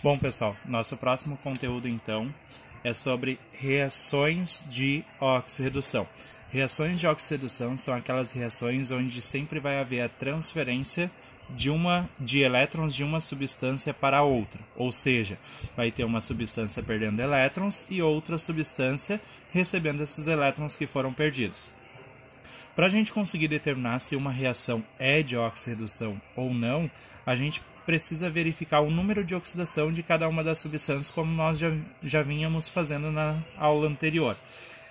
Bom, pessoal, nosso próximo conteúdo, então, é sobre reações de oxirredução. Reações de oxirredução são aquelas reações onde sempre vai haver a transferência de elétrons de uma substância para outra, ou seja, vai ter uma substância perdendo elétrons e outra substância recebendo esses elétrons que foram perdidos. Para a gente conseguir determinar se uma reação é de oxirredução ou não, a gente precisa verificar o número de oxidação de cada uma das substâncias, como nós já vínhamos fazendo na aula anterior.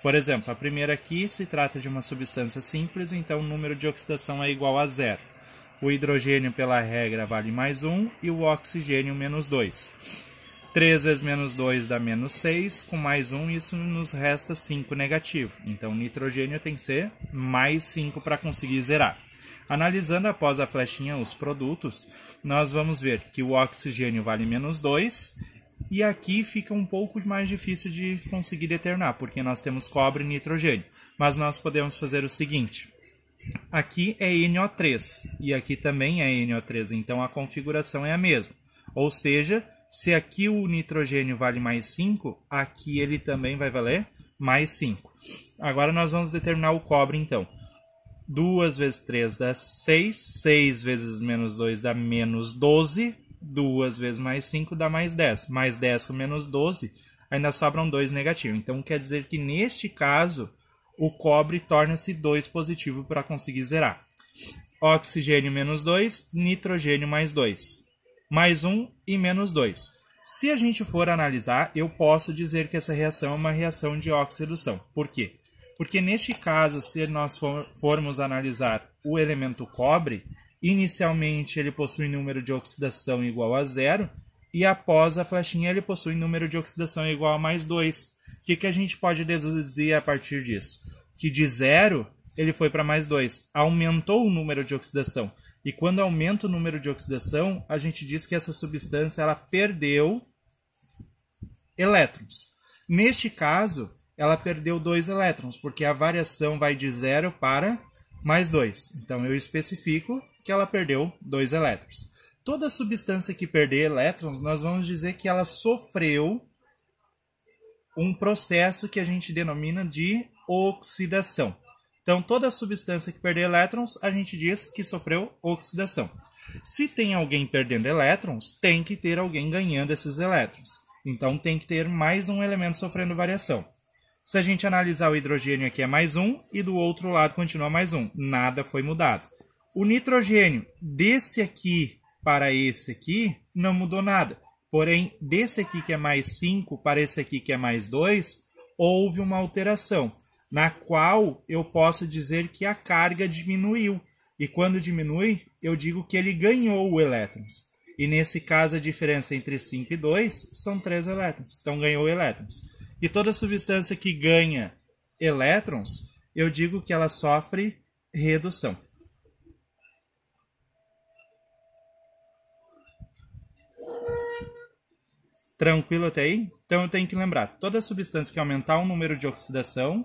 Por exemplo, a primeira aqui se trata de uma substância simples, então o número de oxidação é igual a 0. O hidrogênio, pela regra, vale mais 1 e o oxigênio menos 2. 3 vezes menos 2 dá menos 6, com mais 1 isso nos resta 5 negativo. Então o nitrogênio tem que ser mais 5 para conseguir zerar. Analisando após a flechinha os produtos, nós vamos ver que o oxigênio vale menos 2 e aqui fica um pouco mais difícil de conseguir determinar, porque nós temos cobre e nitrogênio. Mas nós podemos fazer o seguinte, aqui é NO3 e aqui também é NO3, então a configuração é a mesma. Ou seja, se aqui o nitrogênio vale mais 5, aqui ele também vai valer mais 5. Agora nós vamos determinar o cobre então. 2 vezes 3 dá 6, 6 vezes menos 2 dá menos 12, 2 vezes mais 5 dá mais 10. Mais 10 com menos 12, ainda sobram 2 negativos. Então quer dizer que neste caso, o cobre torna-se 2 positivo para conseguir zerar. Oxigênio menos 2, nitrogênio mais 2. Mais 1 e menos 2. Se a gente for analisar, eu posso dizer que essa reação é uma reação de oxirredução. Por quê? Porque neste caso, se nós formos analisar o elemento cobre, inicialmente ele possui número de oxidação igual a 0 e após a flechinha ele possui número de oxidação igual a mais 2. O que a gente pode deduzir a partir disso? Que de 0 ele foi para mais 2, aumentou o número de oxidação. E quando aumenta o número de oxidação, a gente diz que essa substância ela perdeu elétrons. Neste caso, ela perdeu 2 elétrons, porque a variação vai de 0 para mais 2. Então, eu especifico que ela perdeu 2 elétrons. Toda substância que perder elétrons, nós vamos dizer que ela sofreu um processo que a gente denomina de oxidação. Então, toda substância que perder elétrons, a gente diz que sofreu oxidação. Se tem alguém perdendo elétrons, tem que ter alguém ganhando esses elétrons. Então, tem que ter mais um elemento sofrendo variação. Se a gente analisar o hidrogênio aqui é mais 1 e do outro lado continua mais 1. Nada foi mudado. O nitrogênio desse aqui para esse aqui não mudou nada. Porém, desse aqui que é mais 5 para esse aqui que é mais 2, houve uma alteração, na qual eu posso dizer que a carga diminuiu. E quando diminui, eu digo que ele ganhou elétrons. E nesse caso, a diferença entre 5 e 2 são 3 elétrons. Então, ganhou elétrons. E toda substância que ganha elétrons, eu digo que ela sofre redução. Tranquilo até aí? Então eu tenho que lembrar, toda substância que aumentar o número de oxidação,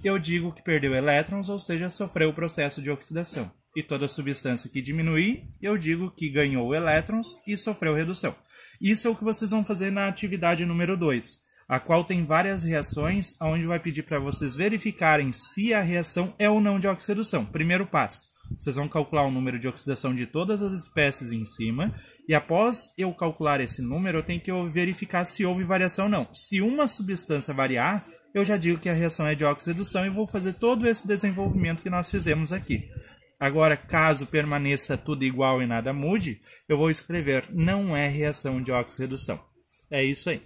eu digo que perdeu elétrons, ou seja, sofreu o processo de oxidação. E toda substância que diminuir, eu digo que ganhou elétrons e sofreu redução. Isso é o que vocês vão fazer na atividade número 2. A qual tem várias reações, onde vai pedir para vocês verificarem se a reação é ou não de oxirredução. Primeiro passo, vocês vão calcular o número de oxidação de todas as espécies em cima, e após eu calcular esse número, eu tenho que verificar se houve variação ou não. Se uma substância variar, eu já digo que a reação é de oxirredução e vou fazer todo esse desenvolvimento que nós fizemos aqui. Agora, caso permaneça tudo igual e nada mude, eu vou escrever não é reação de oxirredução. É isso aí.